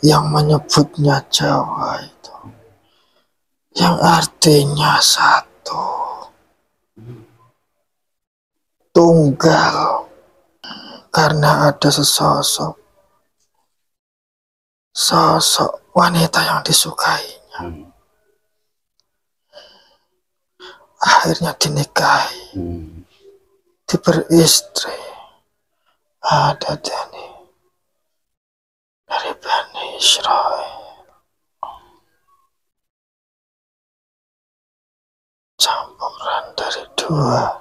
yang menyebutnya Jawa itu, yang artinya satu, tunggal, karena ada sosok wanita yang disukainya, akhirnya dinikahi, diberistri, ada dari Bani Israel, campuran dari dua.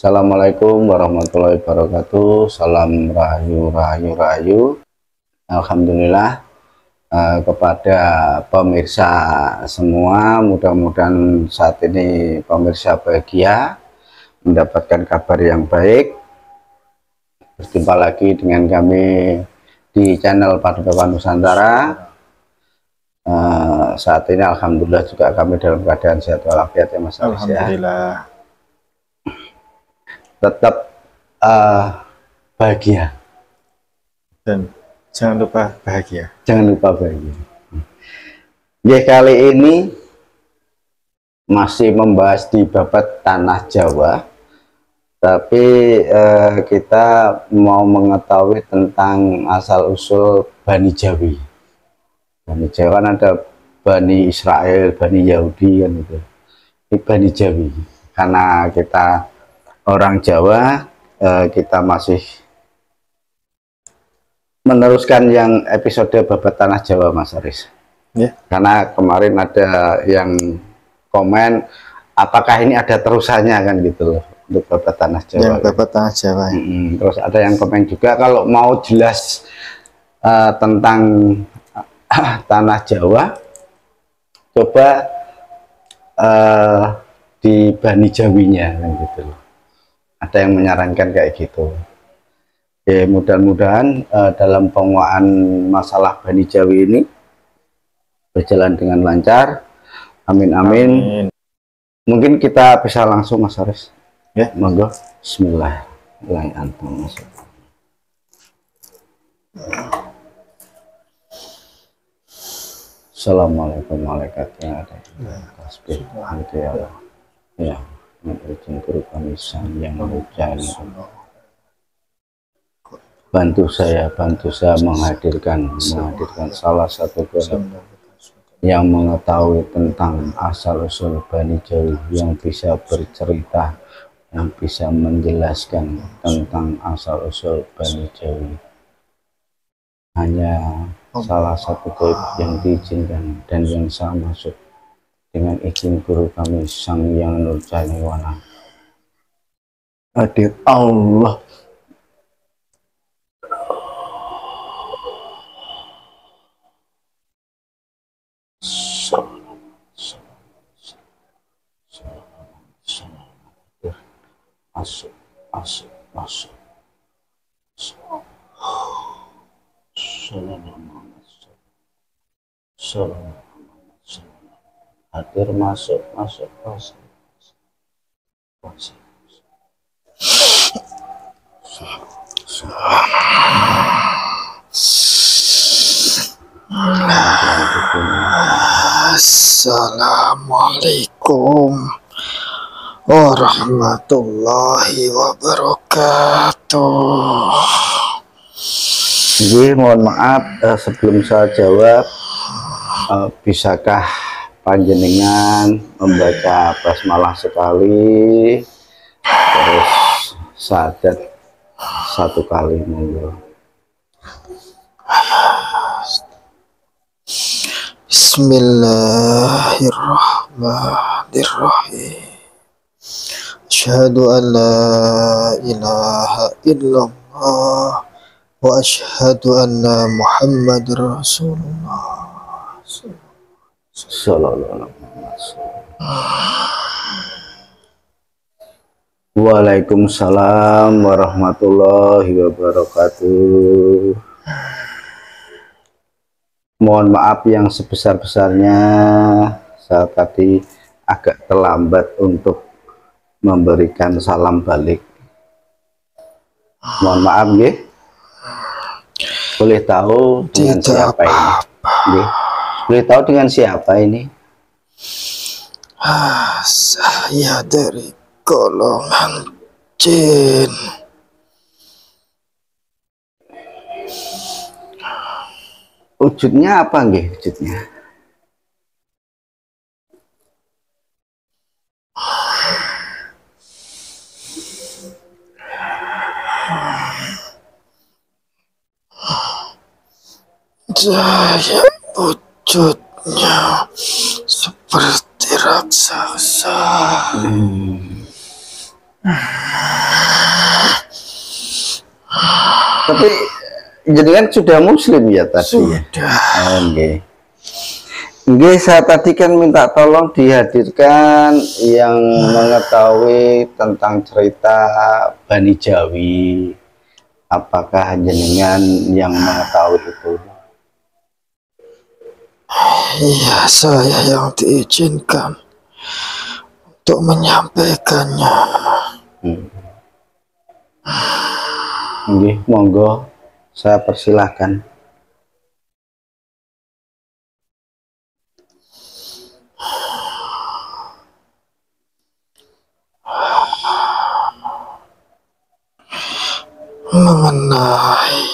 Assalamualaikum warahmatullahi wabarakatuh. Salam rahayu. Alhamdulillah kepada pemirsa semua, mudah-mudahan saat ini pemirsa bahagia, mendapatkan kabar yang baik. Berjumpa lagi dengan kami di channel Padepokan Nusantara. Saat ini alhamdulillah juga kami dalam keadaan sehat walafiat ya Mas Aris. Alhamdulillah. Tetap bahagia Dan jangan lupa bahagia. Jangan lupa bahagia. Ya, kali ini masih membahas di babat tanah Jawa, tapi kita mau mengetahui tentang asal usul Bani Jawi. Bani Jawa kan ada Bani Israel, Bani Yahudi kan itu. Ini Bani Jawi. Karena kita orang Jawa, kita masih meneruskan yang episode babat tanah Jawa Mas Aris. Ya. Karena kemarin ada yang komen apakah ini ada terusannya kan gitu loh untuk babat tanah Jawa. Yang babat tanah Jawa. Ya. Terus ada yang komen juga kalau mau jelas tentang tanah Jawa, coba di Bani Jawinya kan gitu loh. Ada yang menyarankan kayak gitu. Ya, mudah-mudahan dalam penguasaan masalah Bani Jawi ini berjalan dengan lancar. Amin, amin. Mungkin kita bisa langsung Mas Aris. Ya, monggo. Bismillahirrahmanirrahim. Assalamualaikum warahmatullahi wabarakatuh. Ya, izin guru kami yang mencari. Bantu saya menghadirkan salah satu guru yang mengetahui tentang asal usul Bani Jawi, yang bisa bercerita, yang bisa menjelaskan tentang asal usul Bani Jawi. Hanya salah satu gaib yang diizinkan dan yang saya masuk dengan izin guru kami Sang Yang Nurjaniwana. Hadir Allah. Masuk. Hadir masuk. Assalamualaikum warahmatullahi wabarakatuh. Jadi mohon maaf sebelum saya jawab, bisakah panjenengan membaca basmalah sekali, terus syahadat satu kali, monggo. Bismillahirrahmanirrahim. Asyhadu an la ilaha illallah wa asyhadu anna Muhammadar Rasulullah. Sallallahu alaihi wasallam. Waalaikumsalam warahmatullahi wabarakatuh. Mohon maaf yang sebesar-besarnya, saya tadi agak terlambat untuk memberikan salam balik. Mohon maaf nggih. Boleh tahu dengan siapa ini? Nggih. Boleh tahu dengan siapa ini? Saya dari golongan jin. Wujudnya apa nggih wujudnya? Saya wujudnya seperti raksasa. Tapi jenengan sudah muslim ya tadi? Sudah. Oke. Nggih, saya tadi kan minta tolong dihadirkan yang mengetahui tentang cerita Bani Jawi. Apakah jenengan yang mengetahui itu? Iya, saya yang diizinkan untuk menyampaikannya. Nggih, monggo, saya persilahkan. Mengenai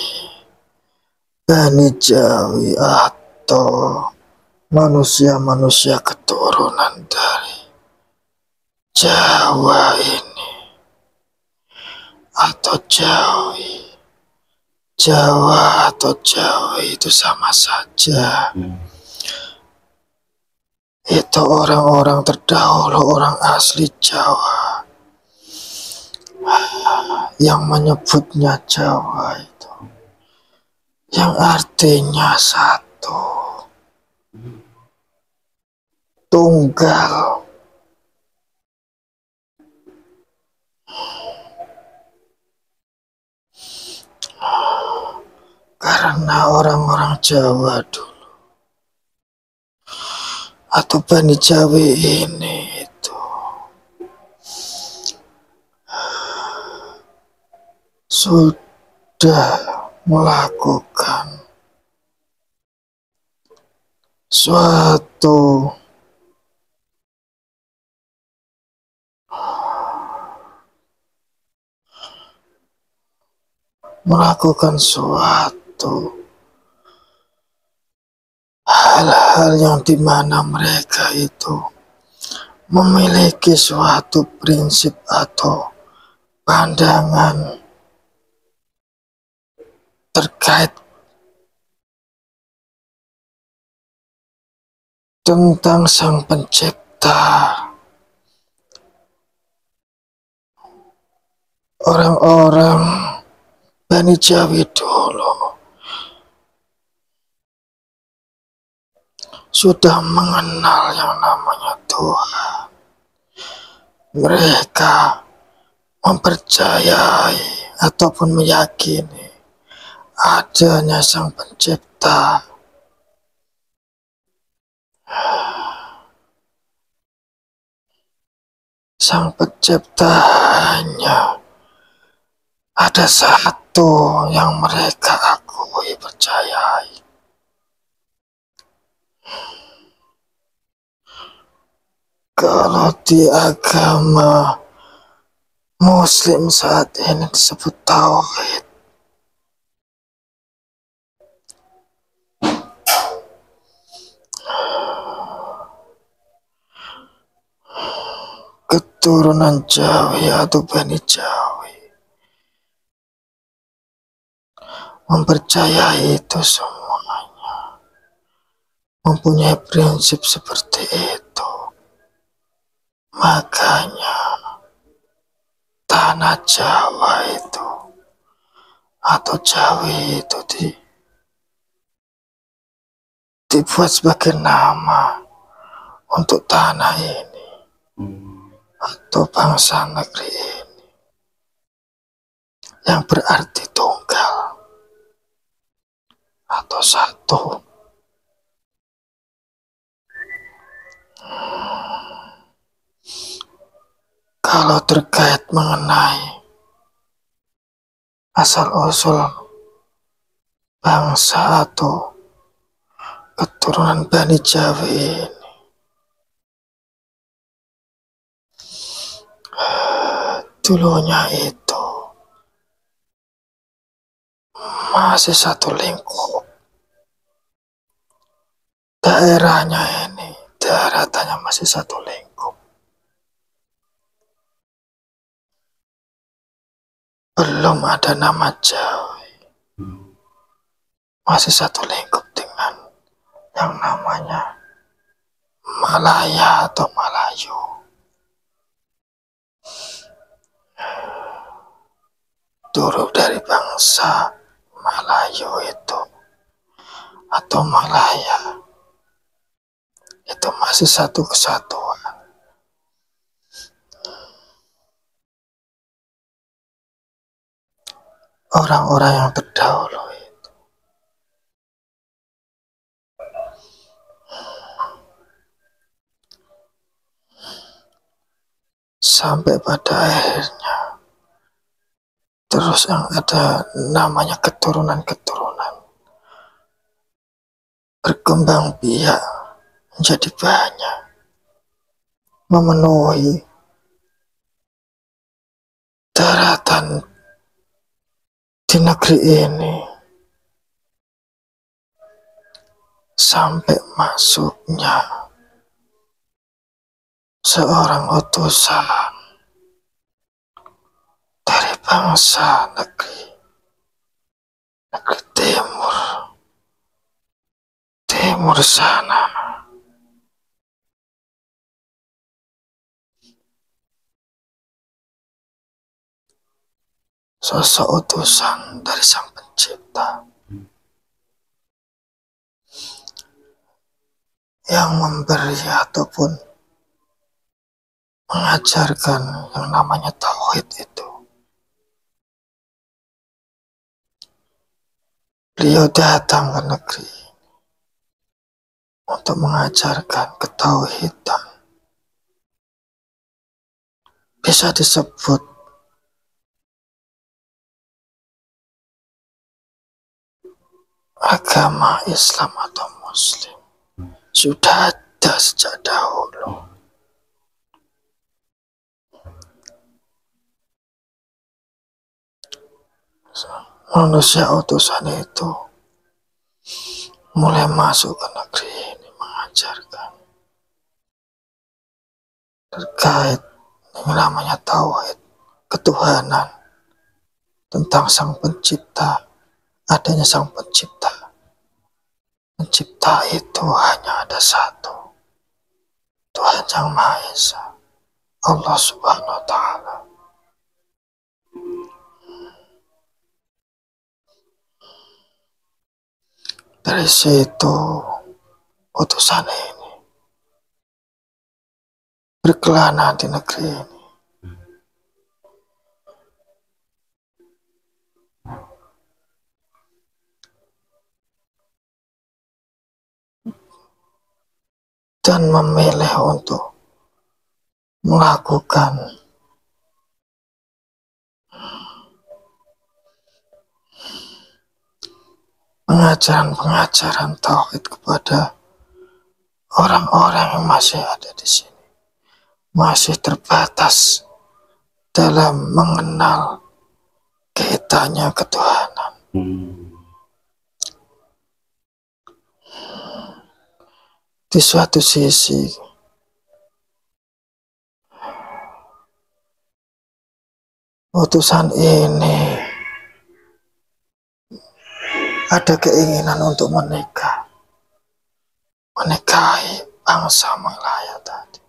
Bani Jawi atau manusia-manusia keturunan dari Jawa ini atau Jawi, Jawa atau Jawi itu sama saja. Itu orang-orang terdahulu, orang asli Jawa yang menyebutnya Jawa itu, yang artinya satu, tunggal. Karena orang-orang Jawa dulu atau Bani Jawi ini itu sudah melakukan suatu hal-hal yang dimana mereka itu memiliki suatu prinsip atau pandangan terkait tentang Sang Pencipta. Orang-orang Bani Jawi dulu sudah mengenal yang namanya Tuhan. Mereka mempercayai ataupun meyakini adanya Sang Pencipta. Sang Pencipta hanya ada satu yang mereka akui, percayai. Kalau di agama Muslim saat ini disebut tauhid. Keturunan Jawi atau Bani Jawi mempercayai itu semuanya, mempunyai prinsip seperti itu. Makanya tanah Jawa itu atau Jawi itu dibuat sebagai nama untuk tanah ini atau bangsa negeri ini. yang berarti tunggal atau satu. Kalau terkait mengenai asal-usul bangsa atau keturunan Bani Jawi ini, dulunya itu masih satu lingkup. Daerahnya ini, daeratannya masih satu lingkup. Belum ada nama Jawi. Masih satu lingkup dengan yang namanya Malaya atau Malayu. Dulu dari bangsa Malayu itu atau Malaya itu masih satu kesatuan. Orang-orang yang terdahulu itu sampai pada akhirnya terus yang ada namanya keturunan-keturunan berkembang biak menjadi banyak, memenuhi daratan di negeri ini sampai masuknya seorang utusan dari bangsa negeri timur sana. Sosok utusan dari Sang Pencipta yang memberi ataupun mengajarkan yang namanya tauhid itu. Beliau datang ke negeri untuk mengajarkan ketauhidan. Bisa disebut agama Islam atau Muslim sudah ada sejak dahulu. Manusia utusan itu mulai masuk ke negeri ini mengajarkan terkait yang namanya tauhid, ketuhanan, tentang Sang Pencipta, adanya Sang Pencipta. Pencipta itu hanya ada satu, Tuhan Yang Maha Esa, Allah Subhanahu wa Ta'ala. Dari situ utusan ini berkelana di negeri ini. Dan memilih untuk melakukan pengajaran-pengajaran tauhid kepada orang-orang yang masih ada di sini, masih terbatas dalam mengenal kaitannya ketuhanan. Di suatu sisi utusan ini ada keinginan untuk menikahi bangsa Malaya tadi.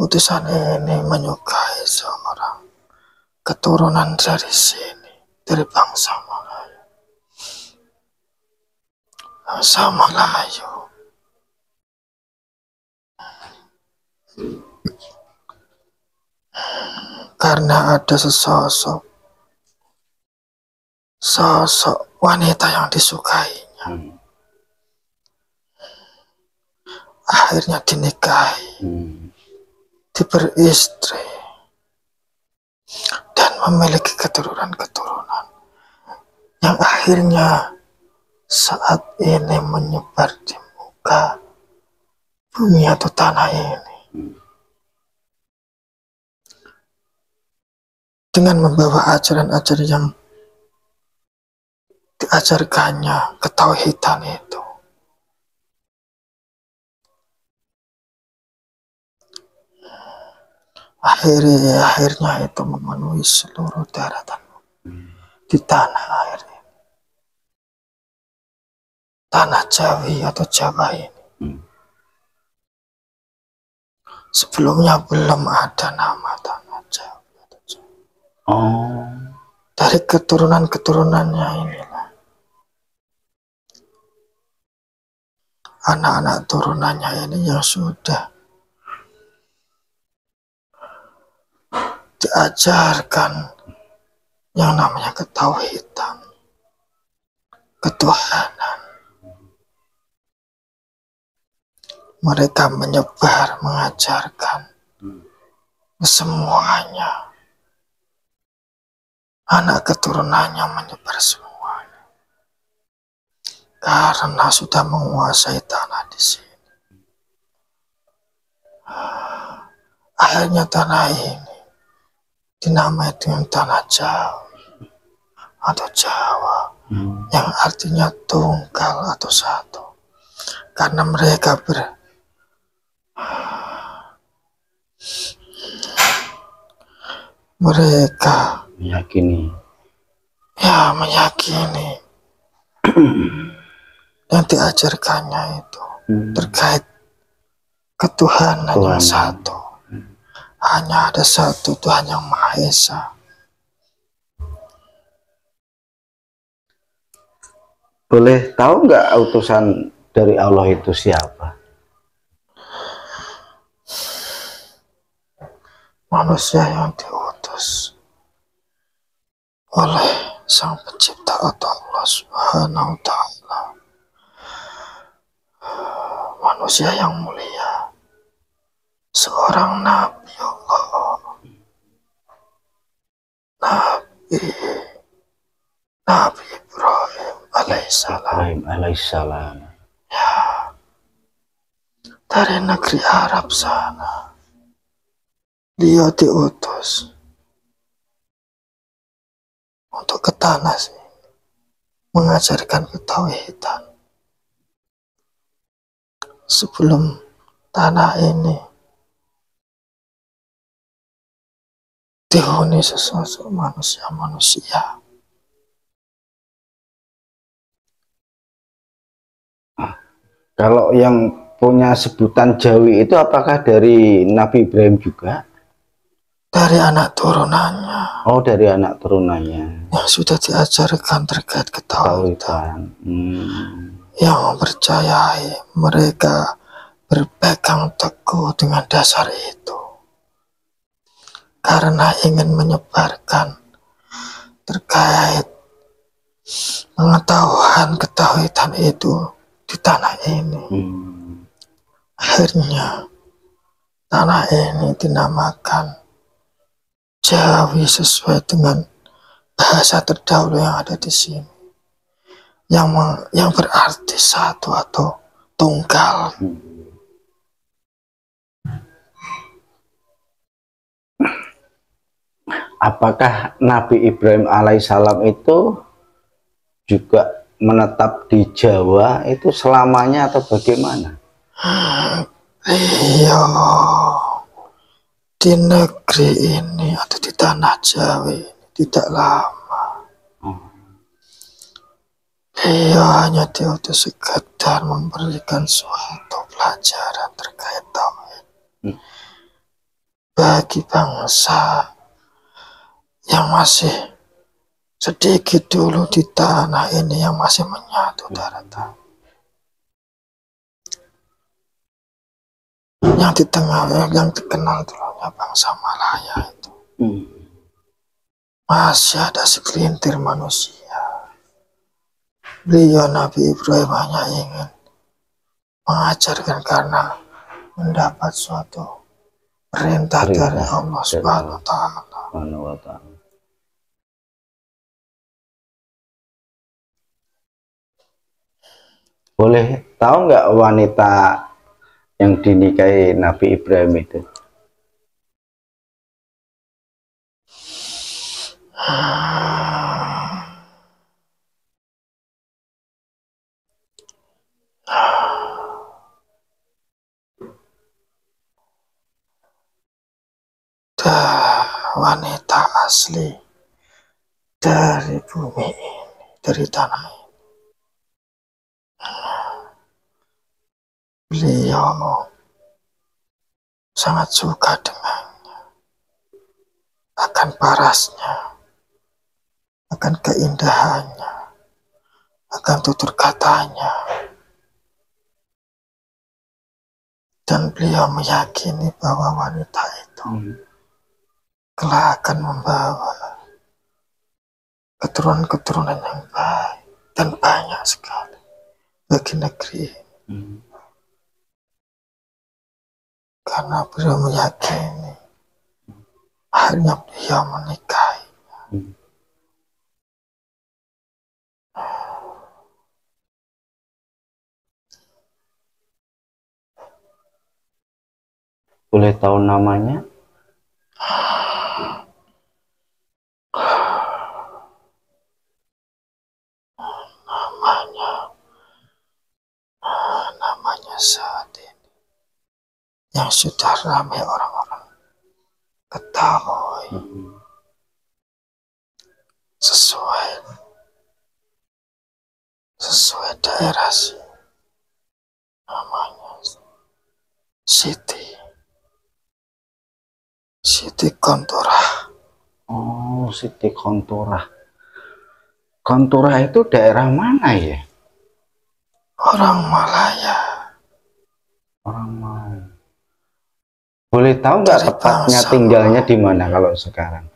Utusan ini menyukai seorang keturunan dari sini, dari bangsa Malaya, bangsa Melayu. Karena ada sesosok sosok wanita yang disukainya. Akhirnya dinikahi, diberi istri, dan memiliki keturunan-keturunan yang akhirnya saat ini menyebar di muka bumi atau tanah ini dengan membawa ajaran-ajaran yang diajarkannya ketauhidan itu. Akhirnya itu memenuhi seluruh daratan di tanah air ini. Tanah Jawi atau Jawa ini. Sebelumnya belum ada nama tanah Jawi atau Jawa. Dari keturunan-keturunannya inilah anak-anak turunannya ini yang sudah diajarkan yang namanya ketauhidan, ketuhanan. Mereka menyebar, mengajarkan semuanya. Anak keturunannya menyebar semuanya. Karena sudah menguasai tanah di sini. Akhirnya tanah ini dinamai dengan tanah Jawa atau Jawa, yang artinya tunggal atau satu. Karena mereka meyakini yang diajarkannya itu terkait ketuhanan yang satu. Hanya ada satu Tuhan yang Maha Esa. Boleh tahu nggak utusan dari Allah itu siapa? Manusia yang diutus oleh Sang Pencipta atau Allah Subhanahu wa Ta'ala. Manusia yang mulia, seorang Nabi Allah, Nabi Ibrahim alaihissalam. Ya, dari negeri Arab sana, dia diutus untuk ke tanah sini, mengajarkan ketauhidan. Sebelum tanah ini dihuni sesosok manusia-manusia. Kalau yang punya sebutan Jawi itu apakah dari Nabi Ibrahim juga? Dari anak turunannya. Oh, dari anak turunannya. Yang sudah diajarkan terkait ketauhidan. Yang mempercayai, mereka berpegang teguh dengan dasar itu. Karena ingin menyebarkan terkait pengetahuan ketauhidan itu di tanah ini. Akhirnya tanah ini dinamakan Jawi sesuai dengan bahasa terdahulu yang ada di sini, yang berarti satu atau tunggal. Apakah Nabi Ibrahim alaihissalam itu juga menetap di Jawa itu selamanya atau bagaimana? Iya, di negeri ini atau di tanah Jawa ini tidak lama. Ia hanya diutus sekedar memberikan suatu pelajaran terkait tauhid bagi bangsa yang masih sedikit dulu di tanah ini, yang masih menyatu daratan. Yang di tengah, yang dikenal dulunya bangsa Malaya itu. Masih ada segelintir manusia Beliau Nabi Ibrahim hanya ingin mengajarkan karena mendapat suatu perintah dari Allah Subhanahu wa Ta'ala. Boleh tahu nggak wanita yang dinikahi Nabi Ibrahim itu? Wanita asli dari bumi ini, dari tanah ini. Beliau sangat suka dengannya, akan parasnya, akan keindahannya, akan tutur katanya. Dan beliau meyakini bahwa wanita itu kelak akan membawa keturunan-keturunan yang baik dan banyak sekali bagi negeri. Karena beliau meyakini akhirnya beliau menikahi. Boleh tahu namanya? Namanya saat ini yang sudah ramai orang-orang ketahui sesuai daerah sih. Namanya Siti Konturah. Oh, Siti Konturah. Konturah itu daerah mana ya? Orang Malaya. Orang Malaya. Boleh tahu nggak tepatnya tinggalnya di mana kalau sekarang?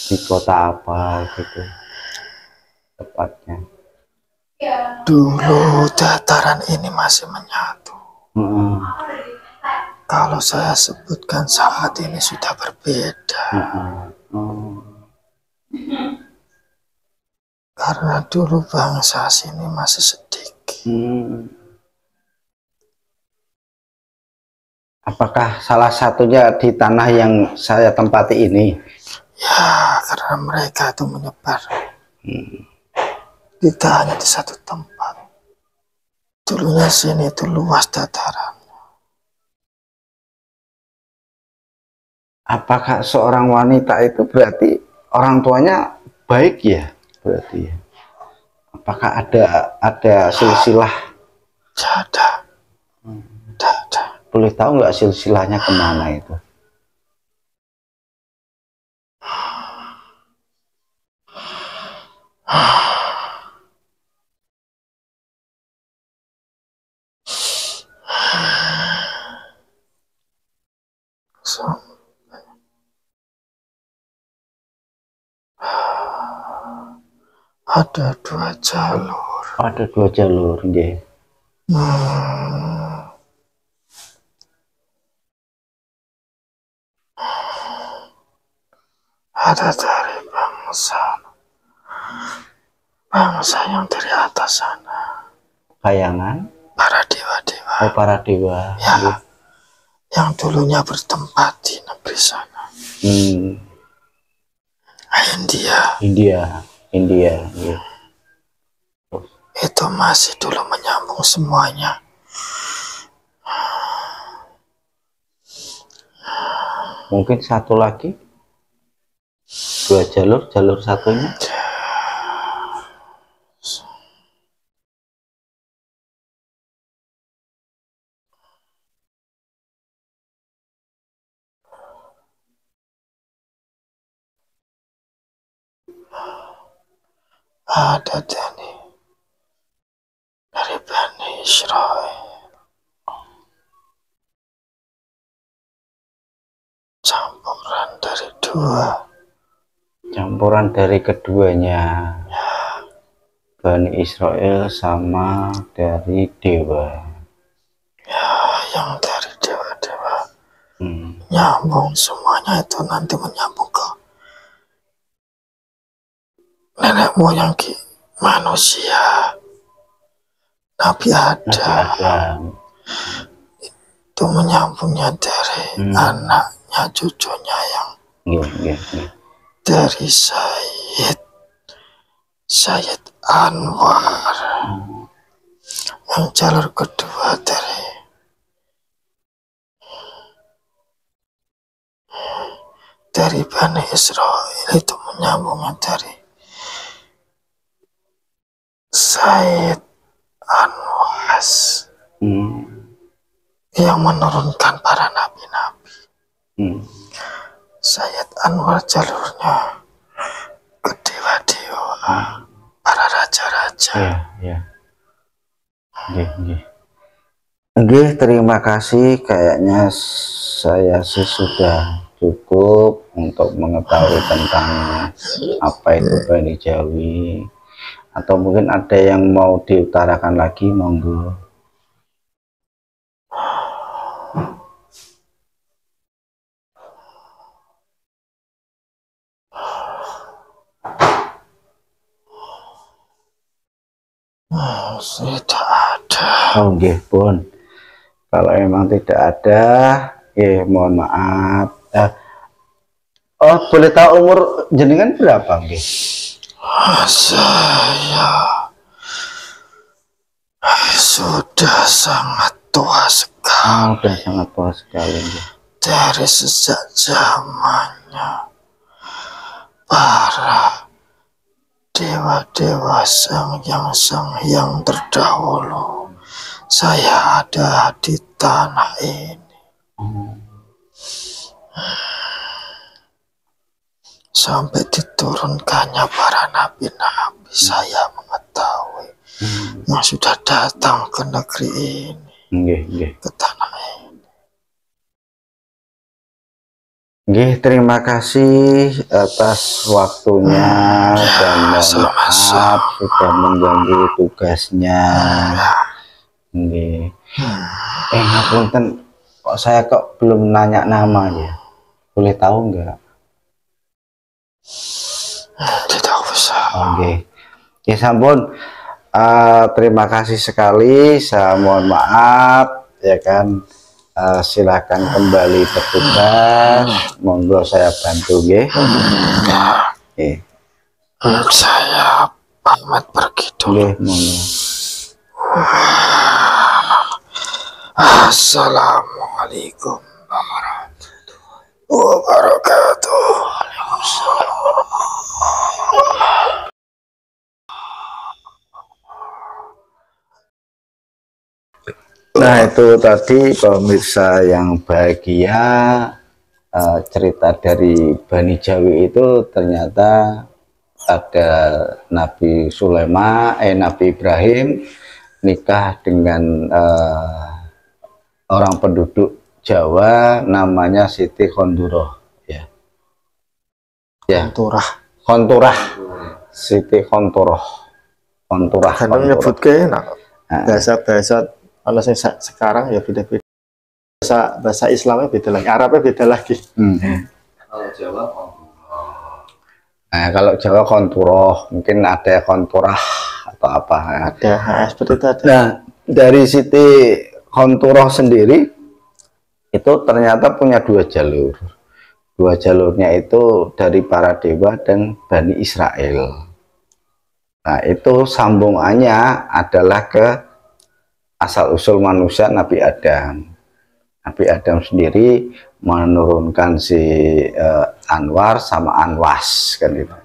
Di kota apa gitu tepatnya? Dulu dataran ini masih menyatu. Kalau saya sebutkan saat ini sudah berbeda. Karena dulu bangsa sini masih sedikit. Apakah salah satunya di tanah yang saya tempati ini? Ya, karena mereka itu menyebar. Tidak hanya di satu tempat. Dulunya sini itu luas dataran. Apakah seorang wanita itu berarti orang tuanya baik ya? Berarti ya. Apakah ada silsilah? Ada. Boleh tahu nggak silsilahnya kemana itu? Ada 2 jalur. Ada 2 jalur, ya. Ada dari bangsa yang dari atas sana. Kayangan? Para dewa-dewa. Oh, para dewa. Ya, ya. Yang dulunya bertempat di negeri sana. India. Ya. Itu masih dulu menyambung semuanya. Mungkin satu lagi, 2 jalur satunya. Ada dari Bani Israel. Campuran dari keduanya. Ya. Bani Israel sama dari dewa. Ya, yang dari dewa-dewa nyambung semuanya itu nanti menyambung ke nenek moyang manusia, Nabi Adam. Itu menyambungnya dari anaknya, cucunya yang dari Sayyid Anwar, yang jalur kedua dari Bani Israel itu menyambungnya dari Sayyid Anwas, yang menurunkan para nabi-nabi. Sayyid Anwar jalurnya ke dewa-dewa, para raja-raja. Terima kasih. Kayaknya saya sih sudah cukup untuk mengetahui tentang apa itu Bani Jawi. Atau mungkin ada yang mau diutarakan lagi, monggo. Tidak ada. Oh nggih pun. Kalau memang tidak ada, mohon maaf. Oh, boleh tahu umur jenengan berapa nggih? Saya sudah sangat tua sekali. Sudah sangat tua sekali. Dari sejak zamannya para dewa-dewa yang terdahulu, saya ada di tanah ini. Sampai diturunkannya para nabi-nabi, saya mengetahui yang sudah datang ke negeri ini, ke tanah ini. Terima kasih atas waktunya dan maaf sudah mengganggu tugasnya. Ngapunten, kok saya belum nanya nama ya? Boleh tahu nggak? Tidak usah. Ya sampun. Terima kasih sekali. Saya mohon maaf ya kan. Silakan kembali bertugas. Monggo saya bantu nggih. Saya pamit pergi dulu. Assalamualaikum warahmatullahi wabarakatuh. Nah, itu tadi pemirsa yang bahagia, cerita dari Bani Jawi itu ternyata ada Nabi Sulaiman, Nabi Ibrahim nikah dengan orang penduduk Jawa namanya Siti Khonturah, Khonturah, Siti Khonturah. Karena menyebutkan bahasa-bahasa kalau saya sekarang ya beda-beda, bahasa Islamnya beda lagi, Arabnya beda lagi. Kalau Jawa kalau Jawa Khonturah, mungkin ada Khonturah atau apa. Ada, seperti itu ada. Nah, dari Siti Khonturah sendiri itu ternyata punya dua jalur. Dua jalurnya itu dari para dewa dan Bani Israel. Nah, itu sambungannya adalah ke asal-usul manusia Nabi Adam. Nabi Adam sendiri menurunkan si Anwar sama Anwas kan itu.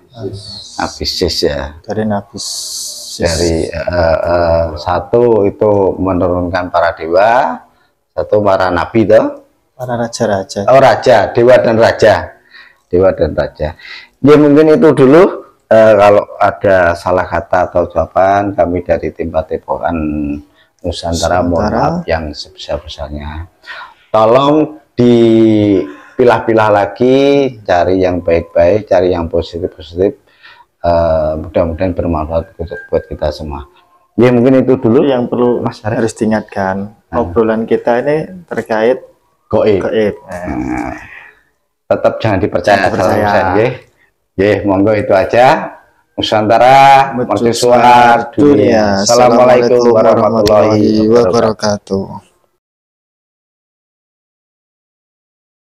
Nabi Sis ya. Dari Nabi Sis. Dari satu itu menurunkan para dewa, satu para nabi toh. Para raja-raja. Oh, raja, dewa dan raja. Dewa dan raja. Ya mungkin itu dulu. Kalau ada salah kata atau ucapan, kami dari tim Padepokan Nusantara mohon maaf yang sebesar-besarnya. Tolong dipilah-pilah lagi, cari yang baik-baik, cari yang positif-positif. mudah-mudahan bermanfaat buat kita semua. Ya mungkin itu dulu yang perlu Mas Harif. harus diingatkan, obrolan kita ini terkait Goib. Tetap jangan dipercaya. Monggo itu aja. Nusantara mercusuar dunia. Assalamualaikum warahmatullahi wabarakatuh.